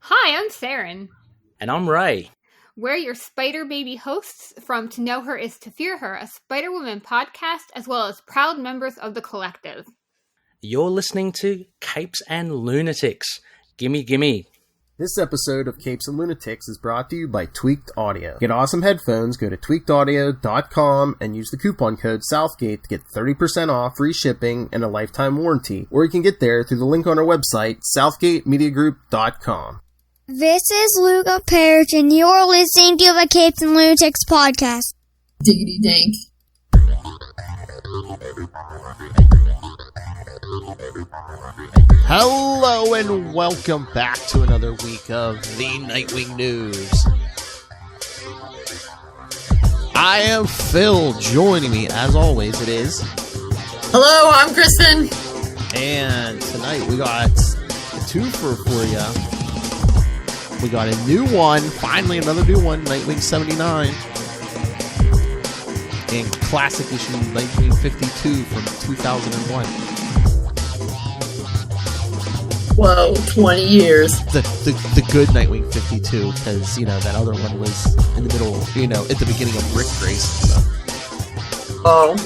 Hi, I'm Saren. And I'm Ray. We're your Spider Baby hosts from To Know Her Is to Fear Her, a Spider-Woman podcast, as well as proud members of the collective. You're listening to Capes and Lunatics. Gimme, gimme. This episode of Capes and Lunatics is brought to you by Tweaked Audio. Get awesome headphones, go to tweakedaudio.com and use the coupon code Southgate to get 30% off, free shipping, and a lifetime warranty. Or you can get there through the link on our website, southgatemediagroup.com. This is Luca Perich, and you're listening to the Capes and Lunatics podcast. Diggity dank. Hello and welcome back to another week of the Nightwing News. I am Phil. Joining me, as always, it is... Hello, I'm Kristen. And tonight we got a twofer for you. We got a new one, finally another new one, Nightwing 79. And classic issue Nightwing 52 from 2001. Whoa, 20 years. The good Nightwing 52, because, you know, that other one was in the middle, you know, at the beginning of Dick Grayson. So. Oh.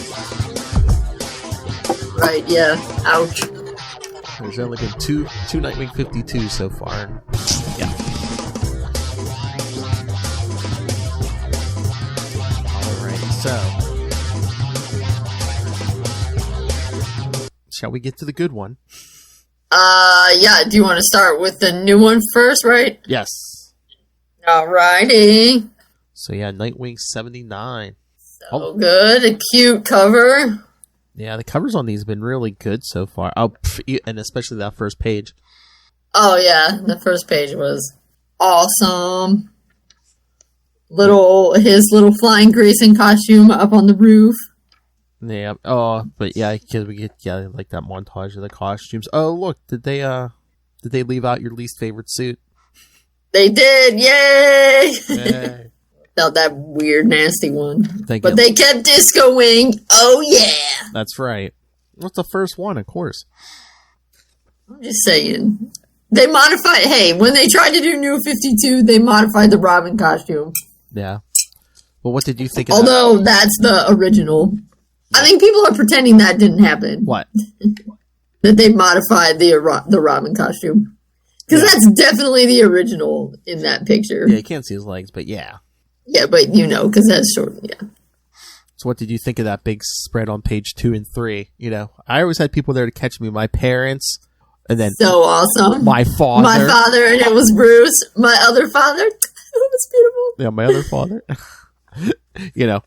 Right, yeah. Ouch. There's only been two Nightwing 52 so far. And, yeah. Alright, so. Shall we get to the good one? Yeah, do you want to start with the new one first, right? Yes. Alrighty. So yeah, Nightwing 79. So good. A cute cover. Yeah, the covers on these have been really good so far. Oh, and especially that first page. Oh yeah, the first page was awesome. His little flying Grayson costume up on the roof. Yeah. Oh, but yeah, because we get like that montage of the costumes. Oh, look, did they leave out your least favorite suit? They did, yay! Yay. Not that weird, nasty one. They kept discoing. Oh yeah! That's right. What's the first one? Of course. I'm just saying. They modified. Hey, when they tried to do New 52, they modified the Robin costume. Yeah. Well, what did you think of Although that's the original. I think people are pretending that didn't happen. What? That they modified the Robin costume. Because that's definitely the original in that picture. Yeah, you can't see his legs, but yeah. Yeah, but you know, because that's short, yeah. So what did you think of that big spread on page 2 and 3? You know, I always had people there to catch me. My parents, and then... So awesome. My father. My father, and it was Bruce. My other father. It was beautiful. Yeah, my other father. You know.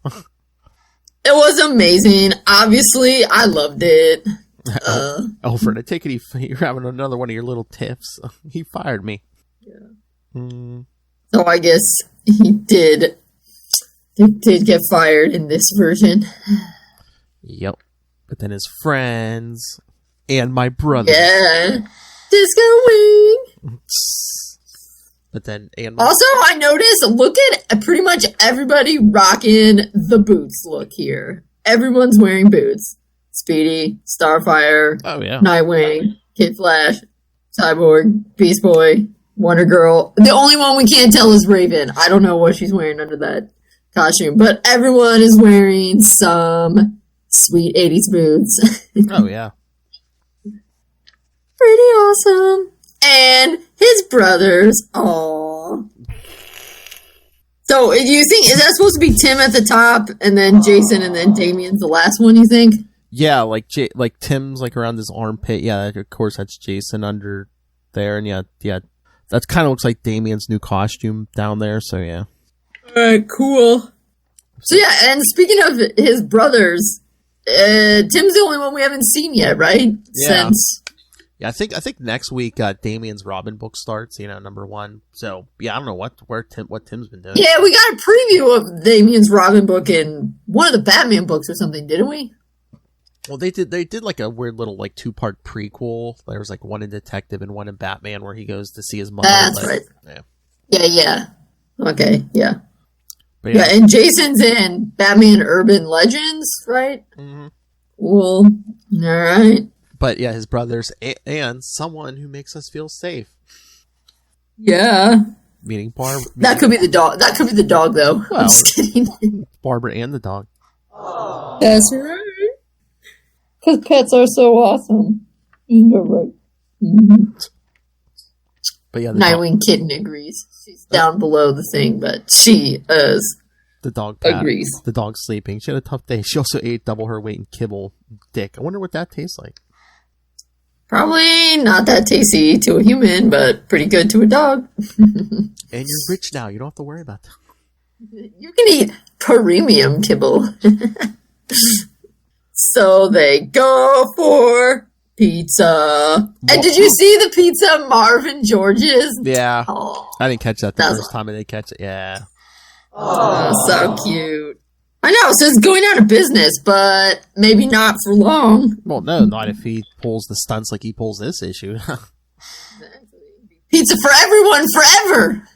It was amazing. Obviously, I loved it. Alfred, I take it you're having another one of your little tiffs. He fired me. Yeah. So I guess he did get fired in this version. Yep. But then his friends and my brother. Yeah. Disco Wing. But then also, I noticed, look at pretty much everybody rocking the boots look here. Everyone's wearing boots. Speedy, Starfire, oh yeah, Nightwing, Kid Flash, Cyborg, Beast Boy, Wonder Girl. The only one we can't tell is Raven. I don't know what she's wearing under that costume, but everyone is wearing some sweet 80s boots. Oh yeah. Pretty awesome. And his brothers. Aww. So, do you think, is that supposed to be Tim at the top, and then Jason, and then Damien's the last one, you think? Yeah, like Tim's like around his armpit. Yeah, of course that's Jason under there, and yeah, that kind of looks like Damien's new costume down there. So yeah. Alright, cool. So yeah, and speaking of his brothers, Tim's the only one we haven't seen yet, right? Yeah. Yeah, I think next week Damien's Robin book starts, you know, #1. So yeah, I don't know what Tim's been doing. Yeah, we got a preview of Damien's Robin book in one of the Batman books or something, didn't we? Well, they did like a weird little like 2-part prequel. There was like one in Detective and one in Batman where he goes to see his mother. That's right. Yeah. Okay, yeah. But yeah, and Jason's in Batman Urban Legends, right? Mm-hmm. Well, all right. But yeah, his brothers and someone who makes us feel safe. Yeah. Meaning Barbara. That could be the dog. That could be the dog, though. Well, I'm just kidding. Barbara and the dog. That's right. Because pets are so awesome. You're right. Mm-hmm. But yeah, Nightwing Kitten agrees. She's down below the thing, but she is. The dog agrees. The dog's sleeping. She had a tough day. She also ate double her weight in kibble. Dick. I wonder what that tastes like. Probably not that tasty to a human, but pretty good to a dog. And you're rich now. You don't have to worry about that. You can eat premium kibble. So they go for pizza. And did you see the pizza Marvin George's? Yeah. Oh, I didn't catch that the first time I did catch it. Yeah. Oh, so cute. I know, so it's going out of business, but maybe not for long. Well, no, not if he pulls the stunts like he pulls this issue. Pizza for everyone, forever!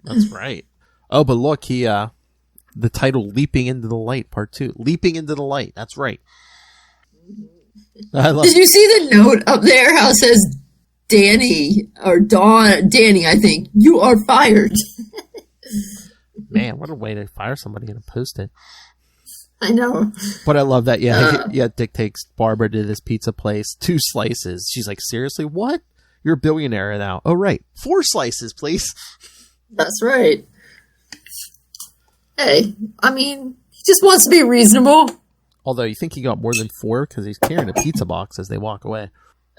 That's right. Oh, but look, the title Leaping into the Light, Part 2. Leaping into the Light, that's right. Did you see the note up there how it says Danny, or Danny, I think, you are fired. Man, what a way to fire somebody and post it. I know. But I love that, yeah, Dick takes Barbara to this pizza place, 2 slices. She's like, seriously, what? You're a billionaire now. Oh, right. 4 slices, please. That's right. Hey, I mean, he just wants to be reasonable. Although, you think he got more than 4 because he's carrying a pizza box as they walk away.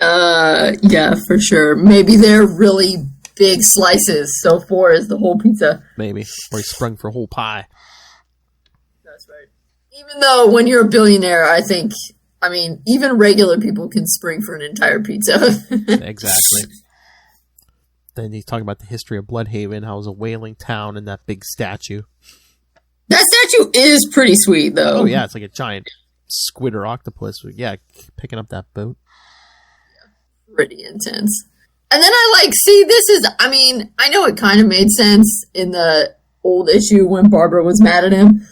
Yeah, for sure. Maybe they're really big slices, so 4 is the whole pizza. Maybe. Or he sprung for a whole pie. That's right. Even though when you're a billionaire, I mean, even regular people can spring for an entire pizza. Exactly. Then he's talking about the history of Bludhaven, how it was a whaling town and that big statue. That statue is pretty sweet, though. Oh, yeah, it's like a giant squid or octopus. Yeah, picking up that boat. Yeah, pretty intense. And then I know it kind of made sense in the old issue when Barbara was mad at him.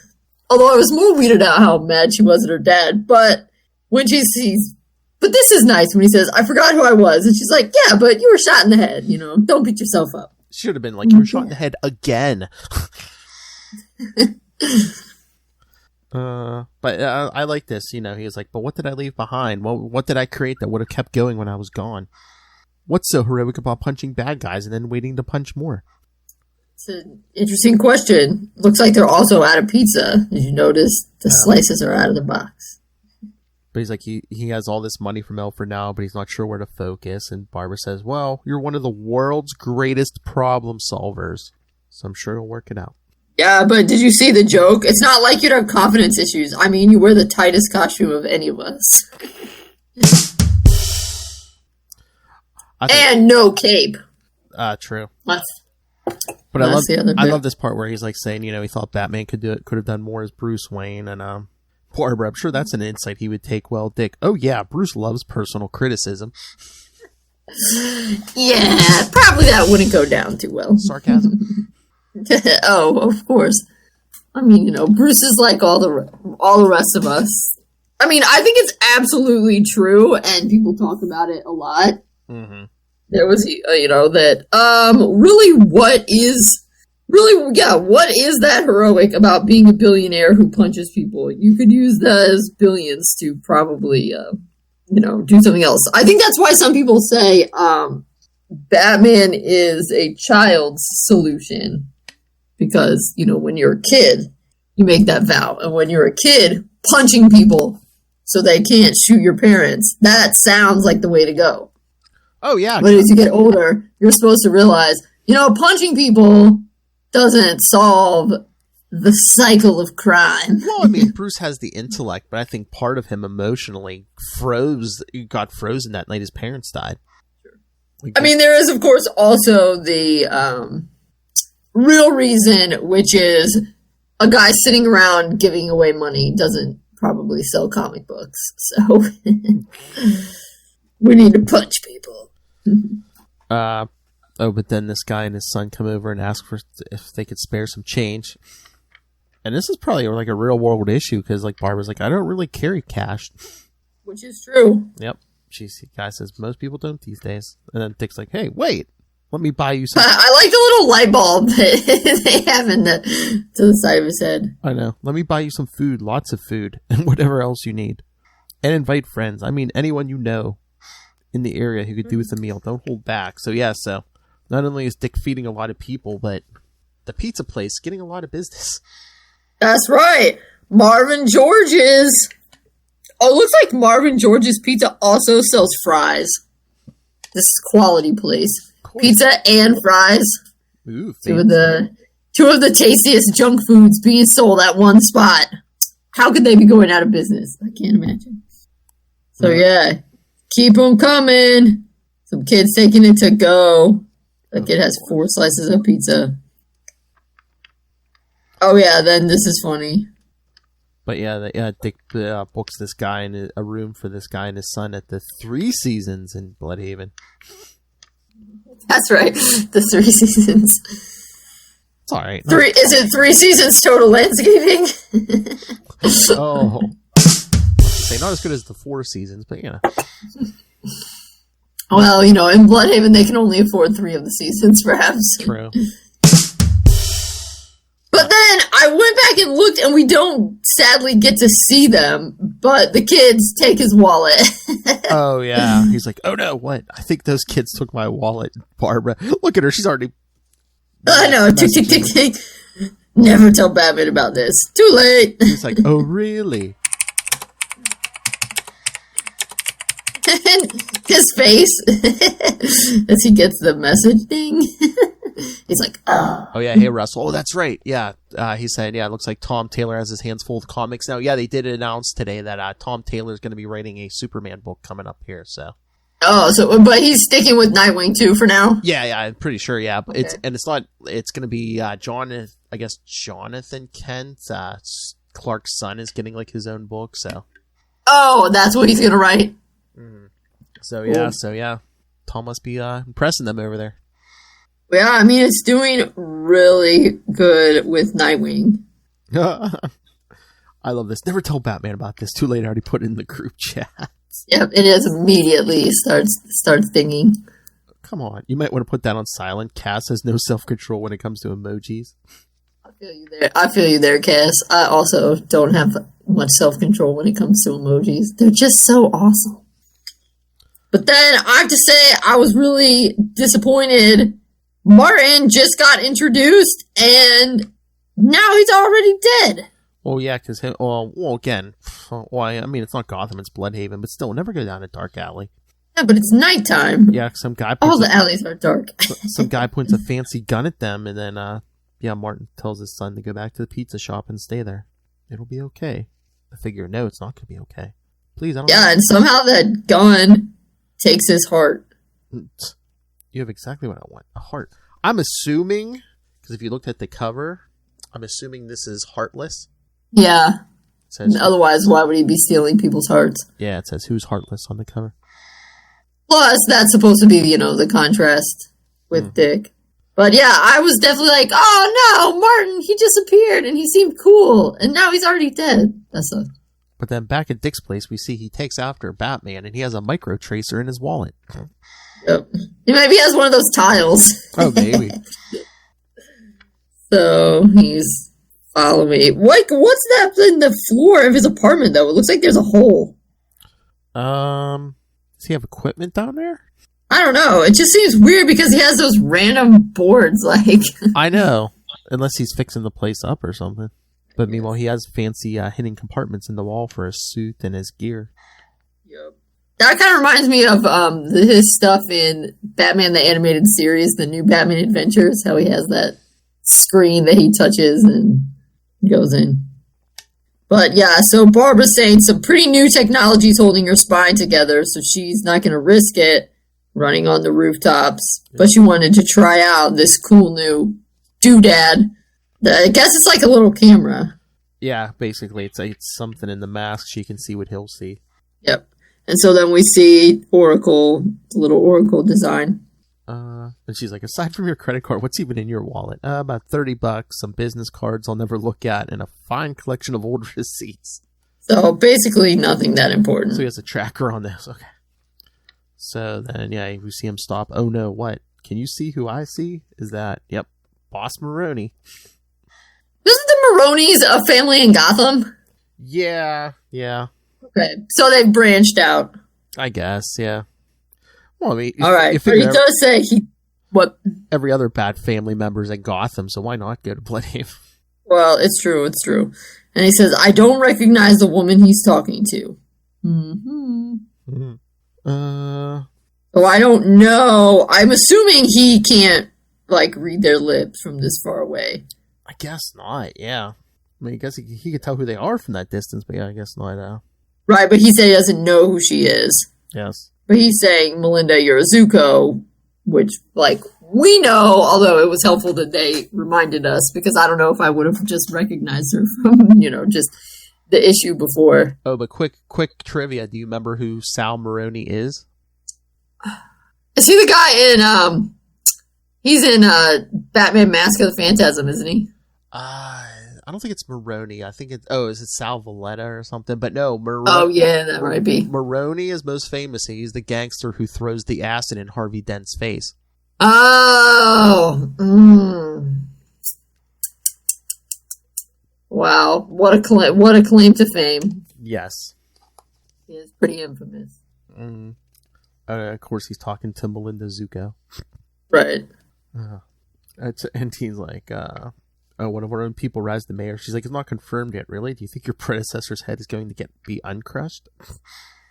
Although I was more weirded out how mad she was at her dad. But when she sees, but this is nice when he says, I forgot who I was. And she's like, yeah, but you were shot in the head, don't beat yourself up. Should have been like, you were shot in the head again. But I like this, he was like, but what did I leave behind? What did I create that would have kept going when I was gone? What's so heroic about punching bad guys and then waiting to punch more? It's an interesting question. Looks like they're also out of pizza. Did you notice the slices are out of the box? But he's like, he has all this money from Alfred now, but he's not sure where to focus. And Barbara says, well, you're one of the world's greatest problem solvers, so I'm sure you'll work it out. Yeah, but did you see the joke? It's not like you'd have confidence issues. I mean, you wear the tightest costume of any of us. And no cape. True. But I love this part where he's like saying, he thought Batman could have done more as Bruce Wayne, and Barbara, I'm sure that's an insight he would take well. Dick, oh yeah, Bruce loves personal criticism. Yeah, probably that wouldn't go down too well. Sarcasm. Oh, of course. I mean, Bruce is like all the rest of us. I mean, I think it's absolutely true, and people talk about it a lot. Mm-hmm. There was, that, what is that heroic about being a billionaire who punches people? You could use those billions to probably, do something else. I think that's why some people say, Batman is a child's solution. Because, when you're a kid, you make that vow. And when you're a kid, punching people so they can't shoot your parents, that sounds like the way to go. Oh, yeah. But as you get older, you're supposed to realize, punching people doesn't solve the cycle of crime. Well, I mean, Bruce has the intellect, but I think part of him emotionally got frozen that night his parents died. I mean, there is, of course, also the real reason, which is a guy sitting around giving away money doesn't probably sell comic books. So we need to punch people. But then this guy and his son come over and ask for if they could spare some change. And this is probably like a real world issue because like Barbara's like, I don't really carry cash. Which is true. Yep. The guy says most people don't these days. And then Dick's like, hey, wait, Let me buy you some. I like the little light bulb that they have to the side of his head. I know. Let me buy you some food, lots of food, and whatever else you need. And invite friends. I mean, anyone you know in the area who could do with a meal. Don't hold back. So not only is Dick feeding a lot of people, but the pizza place getting a lot of business. That's right. Marvin George's. Oh, it looks like Marvin George's Pizza also sells fries. This is quality place. Pizza and fries. Ooh, two of the tastiest junk foods being sold at one spot. How could they be going out of business? I can't imagine. So keep them coming. Some kids taking it to go. The kid has 4 slices of pizza. Oh yeah, then this is funny. But Dick books this guy in a room for this guy and his son at the 3 Seasons in Bludhaven. That's right, the 3 Seasons. It's all right. Is it 3 Seasons total landscaping? Oh, say not as good as the 4 Seasons, but Well, in Bludhaven they can only afford 3 of the seasons, perhaps. True. But then I went back and looked, and we don't sadly get to see them, but the kids take his wallet. Oh, yeah. He's like, oh no, what? I think those kids took my wallet, Barbara. Look at her. She's already... I know. Tick, tick, tick, tick. Never tell Batman about this. Too late. He's like, oh, really? And his face as he gets the message thing. He's like, oh. Oh, yeah. Hey, Russell. Oh, that's right. Yeah. He said, it looks like Tom Taylor has his hands full with comics now. Yeah, they did announce today that Tom Taylor is going to be writing a Superman book coming up here, so. Oh, but he's sticking with Nightwing too for now? Yeah, I'm pretty sure, yeah. Okay. It's going to be Jonathan Kent, Clark's son, is getting like his own book, so. Oh, that's what he's going to write? Mm-hmm. So, Tom must be impressing them over there. Yeah, I mean, it's doing really good with Nightwing. I love this. Never tell Batman about this. Too late, I already put it in the group chat. Yep, it is immediately starts thinking. Come on, you might want to put that on silent. Cass has no self-control when it comes to emojis. I feel you there, Cass. I also don't have much self-control when it comes to emojis. They're just so awesome. But then, I have to say, I was really disappointed. Martin just got introduced, and now he's already dead. Well, yeah, because, I mean, it's not Gotham, it's Bludhaven, but still, never go down a dark alley. Yeah, but it's nighttime. Yeah, some guy... All the alleys are dark. Some guy points a fancy gun at them, and then, Martin tells his son to go back to the pizza shop and stay there. It'll be okay. I figure, no, it's not going to be okay. Please, I don't know. And somehow that gun takes his heart. You have exactly what I want. A heart. I'm assuming, because if you looked at the cover, I'm assuming this is Heartless. Yeah. Otherwise, why would he be stealing people's hearts? Yeah, it says who's Heartless on the cover. Plus, that's supposed to be, the contrast with Dick. But yeah, I was definitely like, oh no, Martin, he disappeared and he seemed cool. And now he's already dead. That sucks. But then back at Dick's place, we see he takes after Batman and he has a micro tracer in his wallet. Yep. Maybe he has one of those tiles. Oh, maybe. So he's following me. What's that in the floor of his apartment, though? It looks like there's a hole. Does he have equipment down there? I don't know. It just seems weird because he has those random boards, like. I know. Unless he's fixing the place up or something. But meanwhile, he has fancy hidden compartments in the wall for his suit and his gear. Yep. That kind of reminds me of his stuff in Batman the Animated Series, the new Batman Adventures, how he has that screen that he touches and goes in. But yeah, so Barbara's saying some pretty new technology is holding her spine together, so she's not going to risk it running on the rooftops. But she wanted to try out this cool new doodad. I guess it's like a little camera. Yeah, basically, it's something in the mask. She can see what he'll see. Yep. And so then we see Oracle, the little Oracle design. And she's like, aside from your credit card, what's even in your wallet? About $30, some business cards I'll never look at, and a fine collection of old receipts. So basically nothing that important. So he has a tracker on this. Okay. So then, we see him stop. Oh no, what? can you see who I see? Is that, yep, Boss Maroni. Isn't the Maronis a family in Gotham? Yeah. Okay, so they've branched out. I guess, yeah. Well, I mean, all right, but he does say what? Every other bad family member's in Gotham, so why not go to Bludhaven? Well, it's true. And he says, I don't recognize the woman he's talking to. So I don't know. I'm assuming he can't, read their lips from this far away. I guess not, yeah. I mean, I guess he could tell who they are from that distance, but yeah, I guess not. Right, but he said he doesn't know who she is. Yes. But he's saying, Melinda, you're a Zuko, which, we know, although it was helpful that they reminded us, because I don't know if I would have just recognized her from, just the issue before. Oh, but quick trivia. Do you remember who Sal Maroni is? Is he the guy in, he's in Batman Mask of the Phantasm, isn't he? I don't think it's Maroni. I think is it Sal Valletta or something? But no, Oh, yeah, that might be. Maroni is most famous. He's the gangster who throws the acid in Harvey Dent's face. Oh! Wow, what a claim to fame. Yes. He is pretty infamous. Of course, he's talking to Melinda Zuko. Right. And he's like, one of our own people rise the mayor. She's like, it's not confirmed yet, really? Do you think your predecessor's head is going to be uncrushed?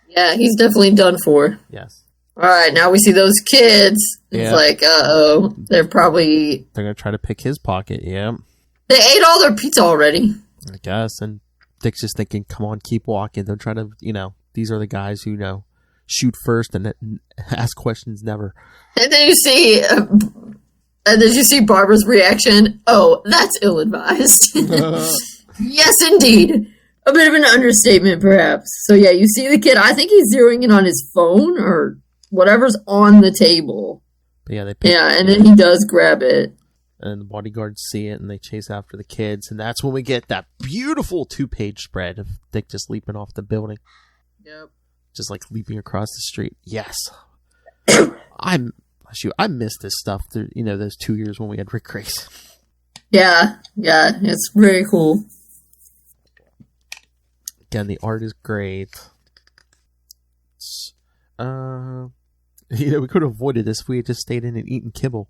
Yeah, he's definitely done for. Yes. All right, now we see those kids. It's like, uh-oh. They're going to try to pick his pocket, yeah. They ate all their pizza already. I guess, and Dick's just thinking, come on, keep walking. Don't try to, these are the guys who, shoot first and ask questions never. And then you see... And then you see Barbara's reaction. Oh, that's ill-advised. Yes, indeed. A bit of an understatement, perhaps. So yeah, you see the kid. I think he's zeroing in on his phone or whatever's on the table. But yeah, and then he does grab it. And the bodyguards see it, and they chase after the kids. And that's when we get that beautiful 2-page spread of Dick just leaping off the building. Yep. Just leaping across the street. Yes. I missed this stuff through, those 2 years when we had Dick Grayson. Yeah, it's very cool. Again, the art is great. We could have avoided this if we had just stayed in and eaten kibble.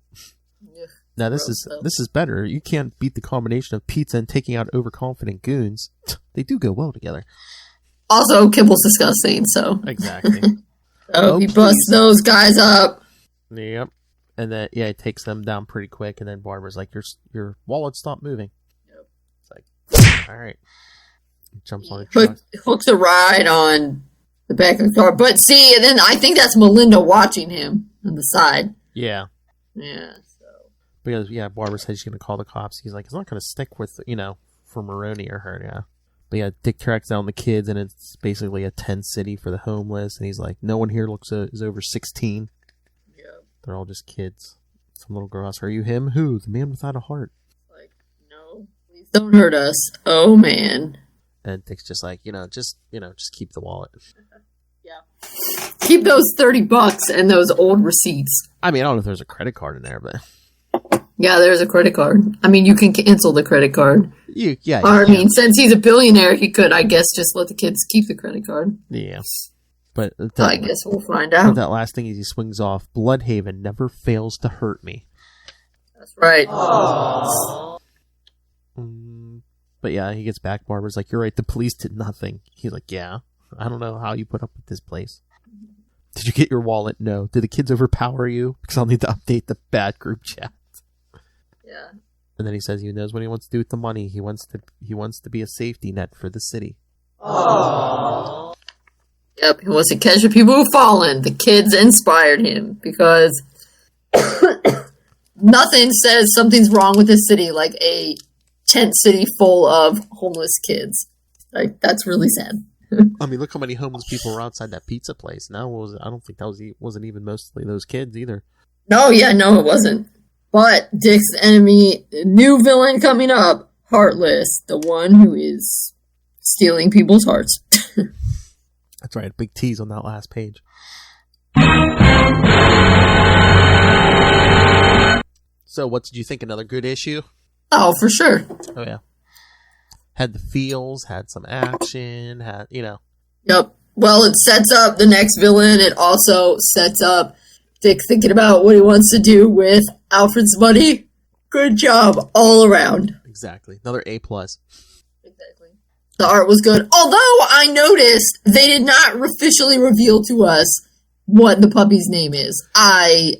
Yeah, now this is better. You can't beat the combination of pizza and taking out overconfident goons. They do go well together. Also, kibble's disgusting, so. Exactly. He busts those guys up. Yep. And then, it takes them down pretty quick, and then Barbara's like, your wallet stopped moving. Yep. It's like, all right. Jumps on a truck. Hooks a ride on the back of the car. But see, and then I think that's Melinda watching him on the side. Yeah. Yeah, so. Because, Barbara said she's going to call the cops. He's like, it's not going to stick with, for Maroni or her, yeah. But Dick tracks down the kids, and it's basically a tent city for the homeless, and he's like, no one here is over 16. They're all just kids. Some little girl asks, are you him? Who? The man without a heart. No, please don't hurt us. Oh, man. And Dick's just like, just keep the wallet. Yeah. Keep those $30 and those old receipts. I mean, I don't know if there's a credit card in there, but... Yeah, there's a credit card. I mean, you can cancel the credit card. I mean, since he's a billionaire, he could, I guess, just let the kids keep the credit card. Yeah. But I guess we'll find out. That last thing is he swings off. Bludhaven never fails to hurt me. That's right. But yeah, he gets back. Barbara's like, you're right, the police did nothing. He's like, yeah, I don't know how you put up with this place. Did you get your wallet? No. Did the kids overpower you? Because I'll need to update the bad group chat. Yeah. And then he says he knows what he wants to do with the money. He wants to be a safety net for the city. Aww. Yep, he wants to catch the people who've fallen. The kids inspired him because nothing says something's wrong with this city like a tent city full of homeless kids. That's really sad. I mean, look how many homeless people were outside that pizza place. I don't think that wasn't even mostly those kids either. No, it wasn't. But Dick's enemy, new villain coming up, Heartless, the one who is stealing people's hearts. That's right, a big tease on that last page. So what did you think? Another good issue? Oh, for sure. Oh, yeah. Had the feels, had some action, Yep. Well, it sets up the next villain. It also sets up Dick thinking about what he wants to do with Alfred's money. Good job all around. Exactly. Another A+. Exactly. The art was good. Although I noticed they did not officially reveal to us what the puppy's name is. I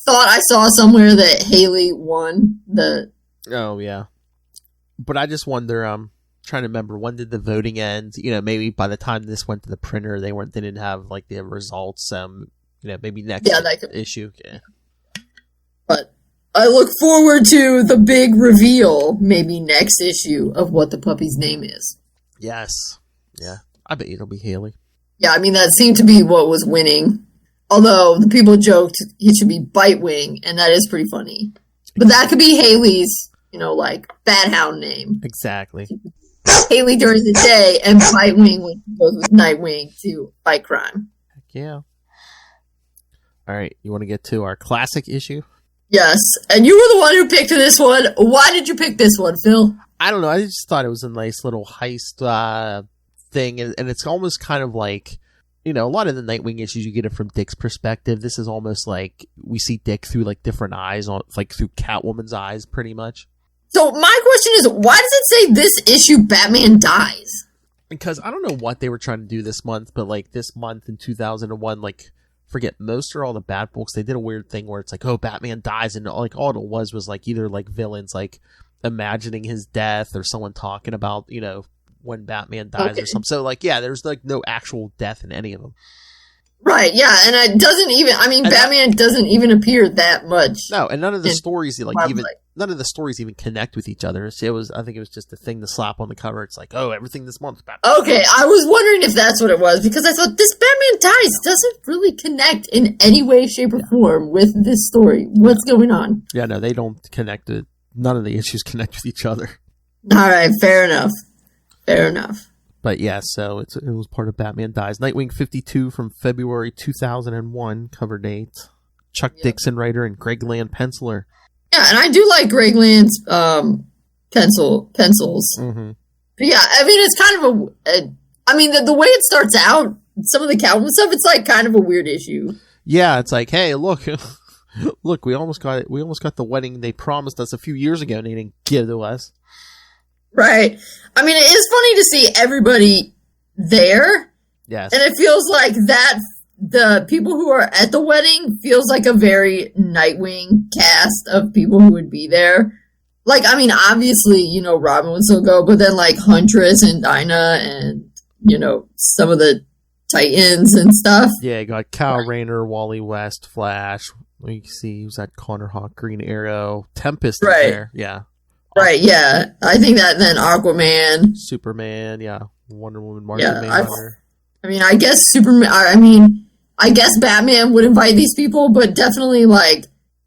thought I saw somewhere that Haley won the... Oh, yeah. But I just wonder, trying to remember, when did the voting end? Maybe by the time this went to the printer, they didn't have like the results. Maybe next issue. Yeah. But I look forward to the big reveal, maybe next issue, of what the puppy's name is. Yes. Yeah. I bet it'll be Haley. Yeah, I mean, that seemed to be what was winning. Although the people joked he should be Bitewing, and that is pretty funny. But that could be Haley's, Bad Hound name. Exactly. Haley during the day, and Bitewing when he goes with Nightwing to fight crime. Heck yeah. All right, you want to get to our classic issue? Yes, and you were the one who picked this one. Why did you pick this one, Phil? I don't know. I just thought it was a nice little heist thing, and it's almost kind of like, a lot of the Nightwing issues, you get it from Dick's perspective. This is almost like we see Dick through like different eyes, through Catwoman's eyes, pretty much. So my question is, why does it say this issue Batman dies? Because I don't know what they were trying to do this month, but like this month in 2001, forget most or all the bad books, they did a weird thing where it's like, oh, Batman dies, and like all it was like either like villains like imagining his death or someone talking about, when Batman dies or something. So like, yeah, there's like no actual death in any of them. Right, yeah, and it doesn't even, Batman doesn't even appear that much. No, and none of the stories none of the stories even connect with each other. I think it was just a thing to slap on the cover. It's like, oh, everything this month. Batman. Okay, I was wondering if that's what it was, because I thought this Batman dies doesn't really connect in any way, shape, or form with this story. What's going on? Yeah, no, they don't connect. None of the issues connect with each other. Alright, fair enough. But yeah, so it was part of Batman Dies. Nightwing 52 from February 2001, cover date. Chuck Dixon writer and Greg Land penciler. Yeah, and I do like Greg Land's pencils. Mm-hmm. But yeah, it's kind of the way it starts out, some of the Catwoman stuff, it's like kind of a weird issue. Yeah, it's like, hey, look, we almost got it. We almost got the wedding they promised us a few years ago, and they didn't give it to us. Right. It is funny to see everybody there. Yes. And it feels like that the people who are at the wedding feels like a very Nightwing cast of people who would be there. Obviously, Robin would still go, but then Huntress and Dinah and, some of the Titans and stuff. Yeah, you got Kyle Rayner, Wally West, Flash. You can see who's that, Connor Hawk, Green Arrow, Tempest is there. Yeah. Right, yeah. I think that then Aquaman. Superman, yeah. Wonder Woman, Martian Manhunter. I guess Superman, I guess Batman would invite these people, but definitely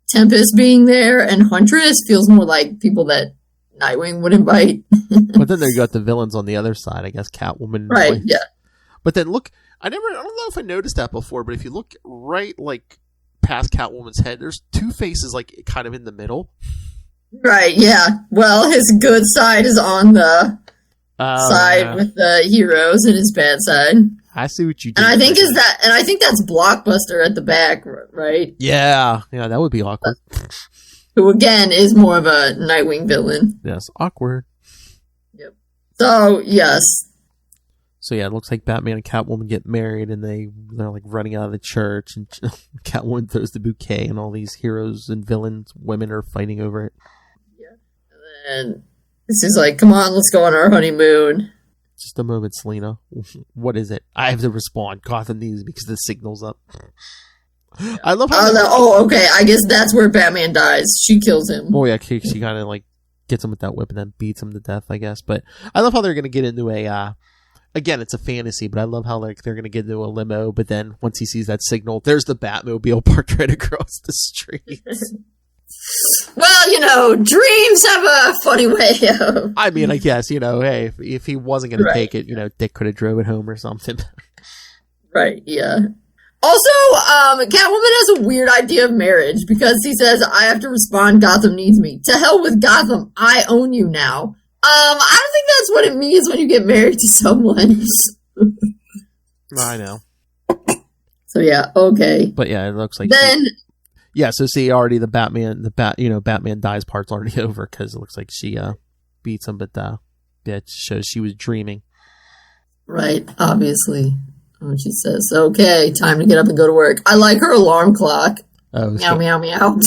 Tempest being there and Huntress feels more like people that Nightwing would invite. But then they got the villains on the other side, I guess Catwoman. Right, yeah. But then look, I don't know if I noticed that before, but if you look right past Catwoman's head, there's two faces kind of in the middle. Right, yeah. Well, his good side is on the side with the heroes, and his bad side. I see what you did. And I think that's Blockbuster at the back, right? Yeah, that would be awkward. Who again is more of a Nightwing villain. Yes, awkward. Yep. So yes. So yeah, it looks like Batman and Catwoman get married, and they're running out of the church, and Catwoman throws the bouquet, and all these heroes and villains, women are fighting over it. And this is come on, let's go on our honeymoon. Just a moment, Selena. What is it? I have to respond. Gotham needs because the signal's up. Yeah. I love how... okay. I guess that's where Batman dies. She kills him. Oh, yeah. She kind of, gets him with that whip and then beats him to death, I guess. But I love how they're going to get into a... Again, it's a fantasy, but I love how they're going to get into a limo, but then once he sees that signal, there's the Batmobile parked right across the street. Well, dreams have a funny way of... I guess, hey, if he wasn't going to take it, Dick could have drove it home or something. Right, yeah. Also, Catwoman has a weird idea of marriage because he says, I have to respond, Gotham needs me. To hell with Gotham, I own you now. I don't think that's what it means when you get married to someone. I know. So yeah, okay. But yeah, it looks like then. So see, already Batman dies part's already over because it looks like she beats him, but it shows she was dreaming. Right, obviously. What she says. Okay, time to get up and go to work. I like her alarm clock. Oh, meow, meow, meow.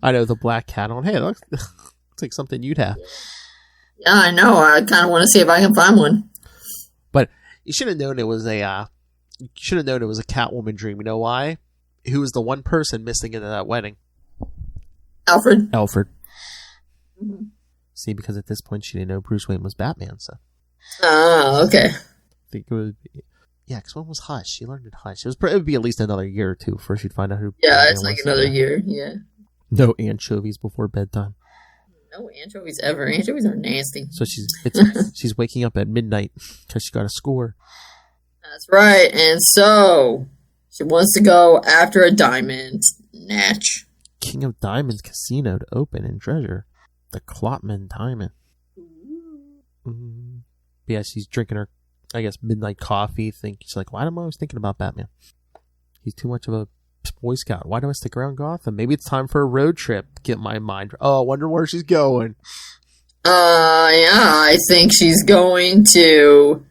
I know, the black cat on. Hey, it looks like something you'd have. Yeah, I know. I kind of want to see if I can find one. But you should have known it was a Catwoman dream. You know why? Who was the one person missing into that wedding? Alfred. Mm-hmm. See, because at this point she didn't know Bruce Wayne was Batman, so. Oh, okay. I think it would be. Yeah, because when was Hush? She learned in Hush. It would be at least another year or two before she'd find out who. Yeah, Batman it's like was. another year. Yeah. No anchovies before bedtime. No anchovies ever. Anchovies are nasty. So she's waking up at midnight because she got a score. That's right. And so she wants to go after a diamond. Natch. King of Diamonds Casino to open and treasure the Klotman Diamond. Yeah, she's drinking her, I guess, midnight coffee. She's like, why am I always thinking about Batman? He's too much of a Boy Scout. Why do I stick around Gotham? Maybe it's time for a road trip. Get my mind. Oh, I wonder where she's going. Yeah, I think she's going to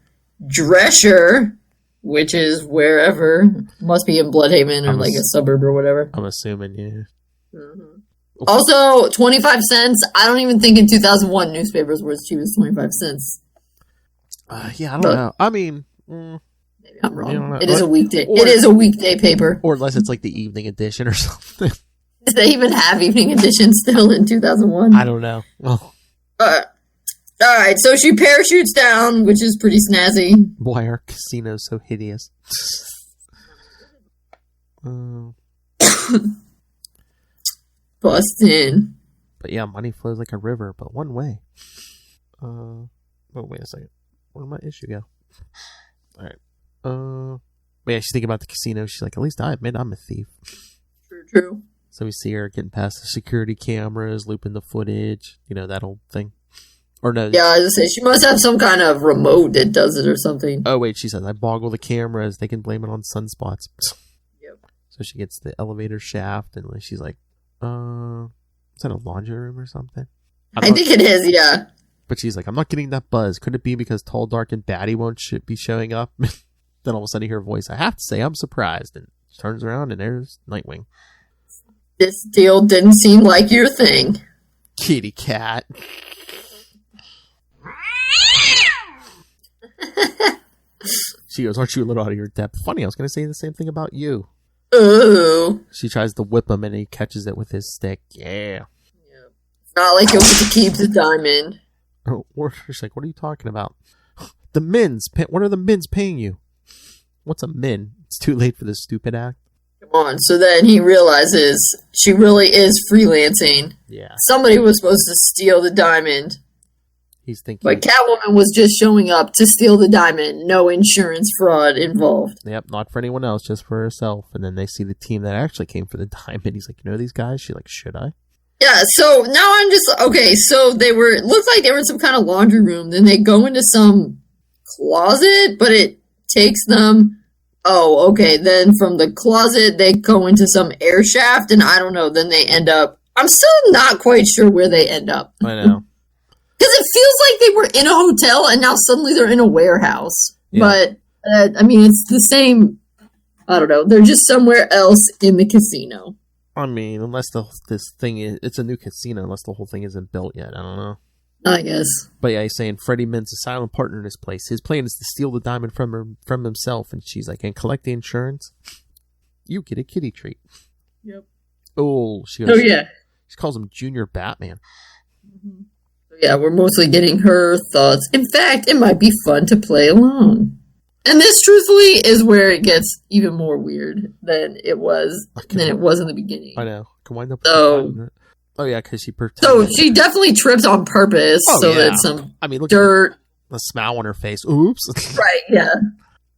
Drescher, which is wherever. Must be in Bludhaven or like a suburb or whatever. I'm assuming, yeah. Mm-hmm. Also, 25 cents. I don't even think in 2001 newspapers were as cheap as 25 cents. Yeah, I don't know. I mean, maybe I'm wrong. know. It is a weekday. It is a weekday paper. Or unless it's like the evening edition or something. Do they even have evening editions still in 2001? I don't know. Oh. All right, so she parachutes down, which is pretty snazzy. Why are casinos so hideous? Bust in. But yeah, money flows like a river, but one way. Oh, wait a second. Where did my issue go? Alright. But yeah, she's thinking about the casino. She's like, at least I admit I'm a thief. True. So we see her getting past the security cameras, looping the footage, that old thing. Or no. Yeah, I was gonna say, she must have some kind of remote that does it or something. Oh, wait, she says, I boggle the cameras. They can blame it on sunspots. Yep. So she gets the elevator shaft, and she's like, is that a laundry room or something? I think it is, yeah. But she's like, I'm not getting that buzz. Could it be because Tall, Dark, and Batty won't be showing up? Then all of a sudden you hear a voice. I have to say, I'm surprised. And she turns around, and there's Nightwing. This deal didn't seem like your thing. Kitty cat. She goes, aren't you a little out of your depth? Funny, I was going to say the same thing about you. Ooh. She tries to whip him, and he catches it with his stick. Yeah. Not like you'll get to keep the diamond. Or she's like, what are you talking about? The Mins. What are the Mins paying you? What's a Min? It's too late for this stupid act. Come on. So then he realizes she really is freelancing. Yeah. Somebody was supposed to steal the diamond. He's thinking. But Catwoman was just showing up to steal the diamond. No insurance fraud involved. Yep, not for anyone else, just for herself. And then they see the team that actually came for the diamond. He's like, these guys? She's like, should I? Yeah, so now I'm just, okay, so it looks like they were in some kind of laundry room. Then they go into some closet, but it takes them, then from the closet they go into some air shaft, and I don't know, then they end up, I'm still not quite sure where they end up. I know. Because it feels like they were in a hotel, and now suddenly they're in a warehouse. Yeah. But, it's the same, I don't know, they're just somewhere else in the casino. I mean, unless it's a new casino, unless the whole thing isn't built yet. I don't know. I guess. But yeah, he's saying Freddie Mint's a silent partner in this place. His plan is to steal the diamond from himself. And she's like, and collect the insurance. You get a kitty treat. Yep. Oh, she goes, yeah. She calls him Junior Batman. Mm-hmm. Yeah, we're mostly getting her thoughts. In fact, it might be fun to play along. And this, truthfully, is where it gets even more weird than it was in the beginning. I know. Can wind up. So, yeah, because she pretends. So she definitely trips on purpose, that some look dirt. at the smile on her face. Oops. Right. Yeah.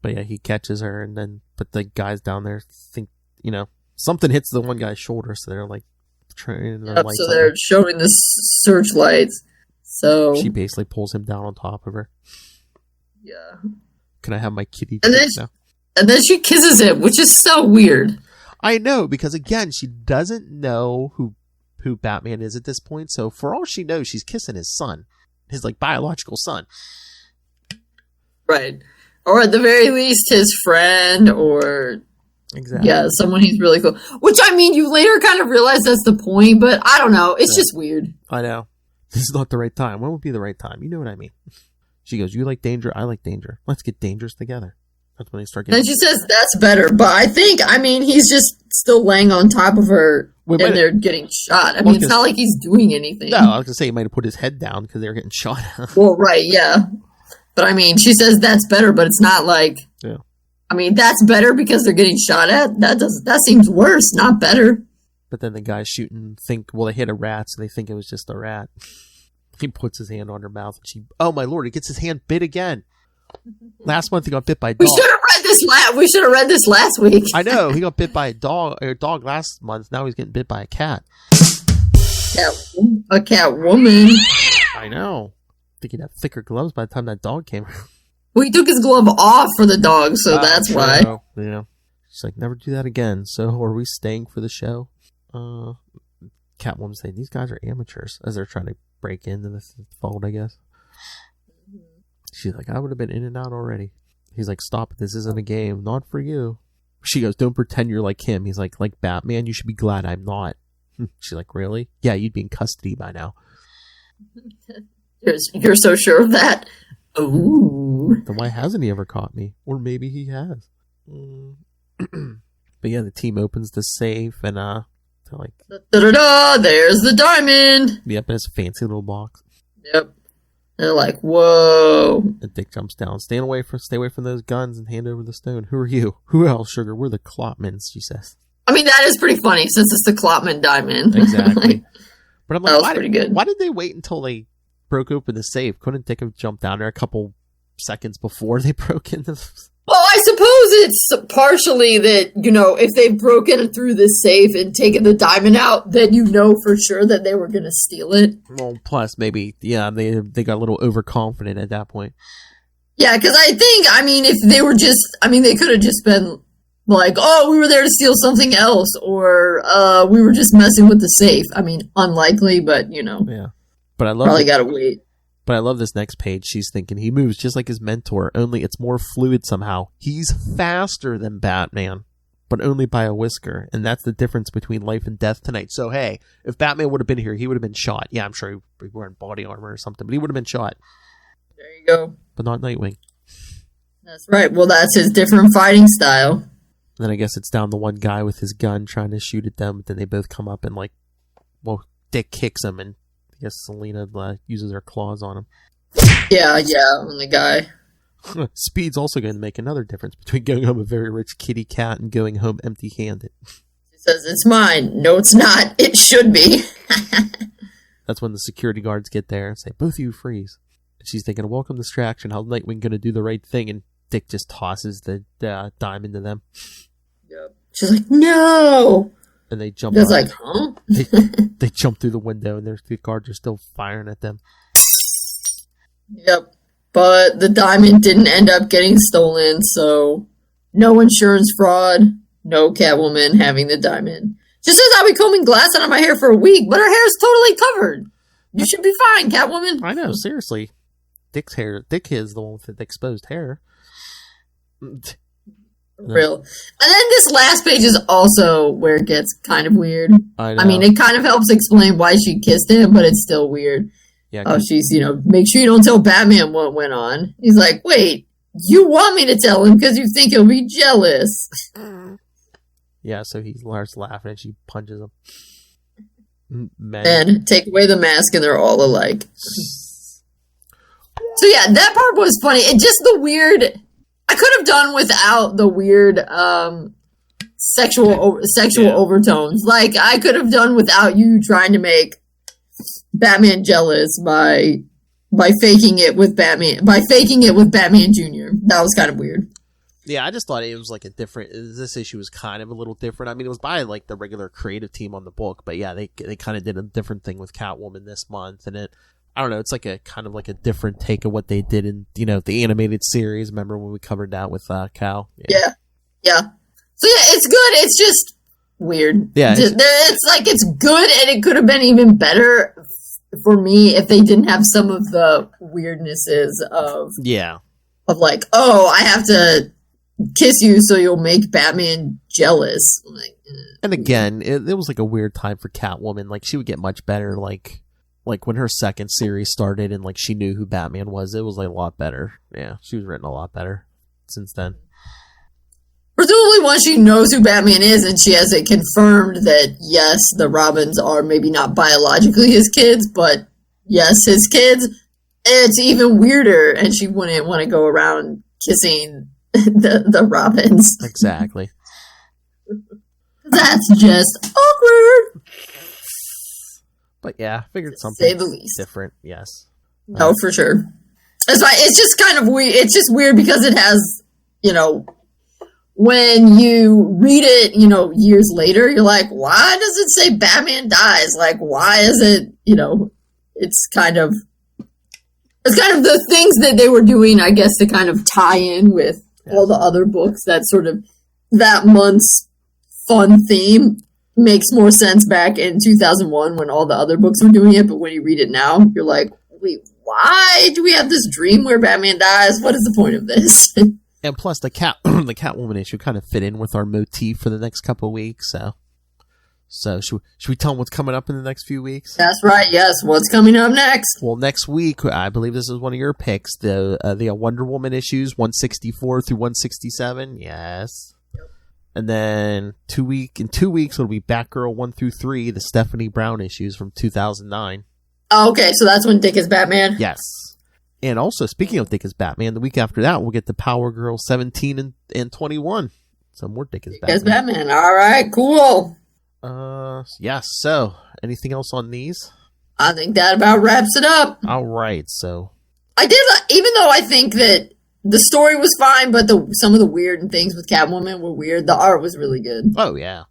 But yeah, he catches her, and then but the guys down there think something hits the one guy's shoulder, so they're like turning their lights. So they're showing the searchlights. So she basically pulls him down on top of her. Yeah. Can I have my kitty now? And then she kisses him, which is so weird. I know, because again, she doesn't know who Batman is at this point. So for all she knows, she's kissing his son, his like biological son. Right. Or at the very least, his friend, or exactly. Yeah, someone he's really cool. Which, I mean, you later kind of realize that's the point, but I don't know. It's just weird. I know. This is not the right time. When would be the right time? You know what I mean. She goes, you like danger, I like danger. Let's get dangerous together. That's when they start getting... Then she says, that's better. But I think, he's just still laying on top of her, and they're getting shot. I mean, it's not like he's doing anything. No, I was going to say he might have put his head down because they were getting shot at. Well, right, yeah. But I mean, she says that's better, but it's not like... Yeah. I mean, that's better because they're getting shot at? That seems worse, not better. But then the guys shooting they hit a rat, so they think it was just a rat. He puts his hand on her mouth, and oh my lord, he gets his hand bit again. Last month he got bit by a dog. We should have read this last week. I know, he got bit by a dog last month. Now he's getting bit by a cat. A cat woman. I know. I think he'd have thicker gloves by the time that dog came. Well, he took his glove off for the dog, so that's why. Yeah. She's like, never do that again. So are we staying for the show? Catwoman's saying, these guys are amateurs, as they're trying to break into the fold, I guess. She's like, I would have been in and out already. He's like, stop it, this isn't a game, not for you. She goes, don't pretend you're like him. He's like Batman, you should be glad I'm not. She's like, really? Yeah, you'd be in custody by now. You're so sure of that? Ooh. Then why hasn't he ever caught me? Or maybe he has. But yeah, the team opens the safe, and they're like, da-da-da, there's the diamond. Yep, it's a fancy little box. Yep. They're like, whoa. And Dick jumps down. Stay away from those guns and hand over the stone. Who are you? Who else, sugar? We're the Klopmans, she says. I mean, that is pretty funny, since it's the Klopman diamond. Exactly. But I'm like, that was pretty good. Why did they wait until they broke open the safe? Couldn't Dick have jumped down there a couple seconds before they broke into the... Well, I suppose it's partially that, if they've broken through this safe and taken the diamond out, then for sure that they were going to steal it. Well, plus maybe, yeah, they got a little overconfident at that point. Yeah, because I think, if they were just, they could have just been like, oh, we were there to steal something else, or we were just messing with the safe. Unlikely, but, Yeah. But I love probably got to wait. But I love this next page. She's thinking he moves just like his mentor, only it's more fluid somehow. He's faster than Batman, but only by a whisker. And that's the difference between life and death tonight. So, hey, if Batman would have been here, he would have been shot. Yeah, I'm sure he'd be wearing body armor or something, but he would have been shot. There you go. But not Nightwing. That's right. Well, that's his different fighting style. And then I guess it's down the one guy with his gun trying to shoot at them, but then they both come up and Dick kicks him, and I guess Selena uses her claws on him. Yeah, on the guy. Speed's also going to make another difference between going home a very rich kitty cat and going home empty-handed. She says, it's mine. No, it's not. It should be. That's when the security guards get there and say, both of you freeze. And she's thinking, welcome distraction. How's Nightwing going to do the right thing? And Dick just tosses the diamond to them. Yep. She's like, no! And they jump. It's like, huh? They jump through the window, and the guards are still firing at them. Yep. But the diamond didn't end up getting stolen, so no insurance fraud, no Catwoman having the diamond. She says I'll be combing glass out of my hair for a week, but her hair is totally covered. You should be fine, Catwoman. I know, seriously. Dick is the one with the exposed hair. Real. And then this last page is also where it gets kind of weird. I know. It kind of helps explain why she kissed him, but it's still weird. Yeah, she's, make sure you don't tell Batman what went on. He's like, wait, you want me to tell him because you think he'll be jealous. Yeah, so he starts laughing and she punches him. And take away the mask and they're all alike. So yeah, that part was funny. And just the weird... I could have done without the weird sexual overtones. Like, I could have done without you trying to make Batman jealous by faking it with Batman Jr. That was kind of weird. Yeah, I just thought it was like a different. This issue was kind of a little different. I mean, it was by like the regular creative team on the book, but yeah, they kind of did a different thing with Catwoman this month, and I don't know, it's like a kind of like a different take of what they did in the animated series. Remember when we covered that with Cal? Yeah. So yeah, it's good. It's just weird. Yeah, it's like it's good, and it could have been even better for me if they didn't have some of the weirdnesses of like, oh, I have to kiss you so you'll make Batman jealous. Like, and again, it was like a weird time for Catwoman. Like, she would get much better. Like when her second series started and like she knew who Batman was, it was like a lot better. Yeah, she was written a lot better since then. Presumably once she knows who Batman is and she has it confirmed that yes, the Robins are maybe not biologically his kids, but yes, his kids, it's even weirder, and she wouldn't want to go around kissing the Robins. Exactly. That's just awkward. But yeah, I figured something say the least. Different, yes. No, for sure. That's why it's just kind of weird. It's just weird because it has, when you read it, years later, you're like, why does it say Batman dies? Like, why is it, it's kind of the things that they were doing, I guess, to kind of tie in with all the other books. That sort of that month's fun theme makes more sense back in 2001 when all the other books were doing it. But when you read it now, you're like, wait, why do we have this dream where Batman dies? What is the point of this? And plus, the Catwoman issue kind of fit in with our motif for the next couple of weeks. So should we tell them what's coming up in the next few weeks? That's right. Yes, what's coming up next? Well, next week, I believe this is one of your picks. The Wonder Woman issues 164 through 167. Yes. And then in 2 weeks, it'll be Batgirl 1 through 3, the Stephanie Brown issues from 2009. Oh, okay, so that's when Dick is Batman? Yes. And also, speaking of Dick is Batman, the week after that, we'll get the Power Girl 17 and 21. So more Dick is Batman. Dick is Batman. All right, cool. Yes. So, anything else on these? I think that about wraps it up. All right, so. I did, even though I think that the story was fine, but some of the weird things with Catwoman were weird. The art was really good. Oh, yeah.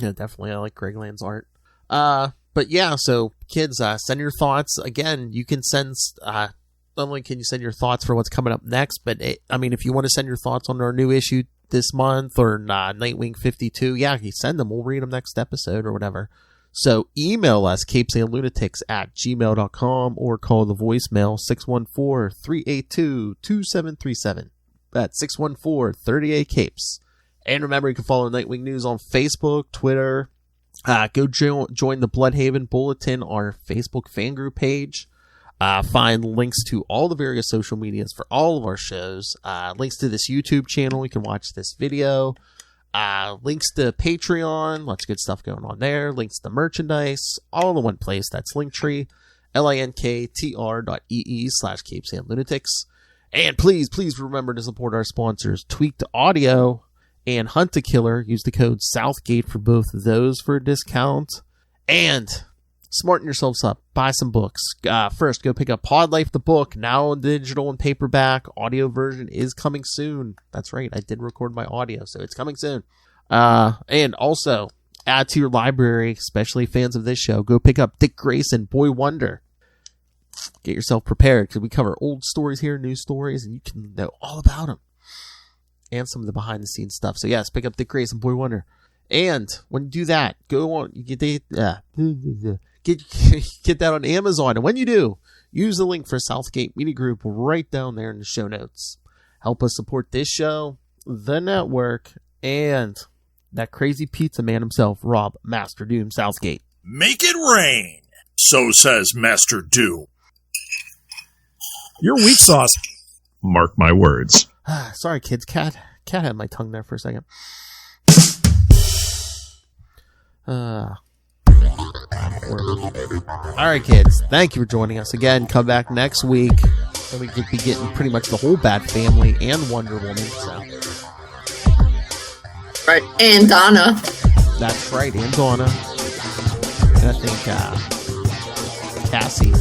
Yeah, definitely. I like Greg Land's art. But yeah, so kids, send your thoughts. Again, you can send, not only can you send your thoughts for what's coming up next, but if you want to send your thoughts on our new issue this month or Nightwing 52, yeah, you send them. We'll read them next episode or whatever. So email us, capesandlunatics@gmail.com, or call the voicemail 614-382-2737. That's 614-38-CAPES. And remember, you can follow Nightwing News on Facebook, Twitter. Go join the Bludhaven Bulletin, our Facebook fan group page. Find links to all the various social medias for all of our shows. Links to this YouTube channel. You can watch this video. Links to Patreon. Lots of good stuff going on there. Links to merchandise. All in one place. That's Linktree. linktr.ee/capesandlunatics. And please remember to support our sponsors, Tweaked Audio and Hunt a Killer. Use the code Southgate for both of those for a discount. And smarten yourselves up. Buy some books. First, go pick up Pod Life the book, now in digital and paperback. Audio version is coming soon. That's right, I did record my audio, so it's coming soon. And also, add to your library, especially fans of this show, go pick up Dick Grayson, Boy Wonder. Get yourself prepared, because we cover old stories here, new stories, and you can know all about them. And some of the behind-the-scenes stuff. So yes, pick up Dick Grayson, Boy Wonder. And when you do that, go on, you get that on Amazon. And when you do, use the link for Southgate Media Group right down there in the show notes. Help us support this show, the network, and that crazy pizza man himself, Rob Master Doom Southgate. Make it rain, so says Master Doom. Your weak sauce. Mark my words. Sorry, kids. Cat had my tongue there for a second. Alright, kids. Thank you for joining us again. Come back next week. And we could be getting pretty much the whole Bat family and Wonder Woman. So. Right. And Donna. That's right. And Donna. And I think Cassie.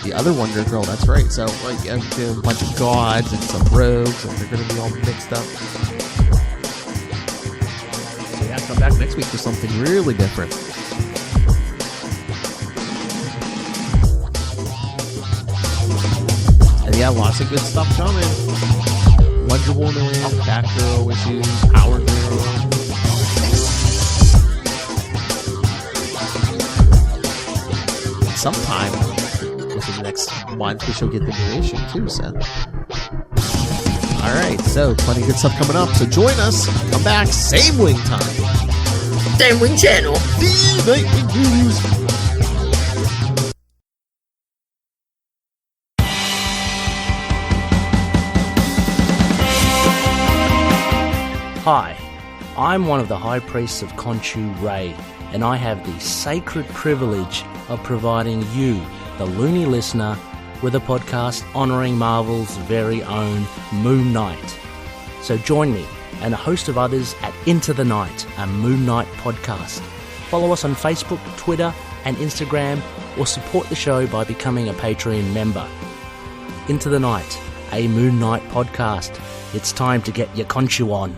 the other Wonder Girl. That's right. So like a bunch of gods and some rogues, and they're going to be all mixed up. So yeah, come back next week for something really different. And yeah, lots of good stuff coming. Wonder Woman, Batgirl issues, Power Girl. Sometime within the next month, we shall get the new issue too. So, all right. So, plenty of good stuff coming up. So, join us. Come back, same wing time, Same wing channel. the Nightwing News. Hi, I'm one of the High Priests of Khonshu Ray, and I have the sacred privilege of providing you, the loony listener, with a podcast honouring Marvel's very own Moon Knight. So join me and a host of others at Into the Night, a Moon Knight podcast. Follow us on Facebook, Twitter and Instagram, or support the show by becoming a Patreon member. Into the Night, a Moon Knight podcast. It's time to get your Khonshu on.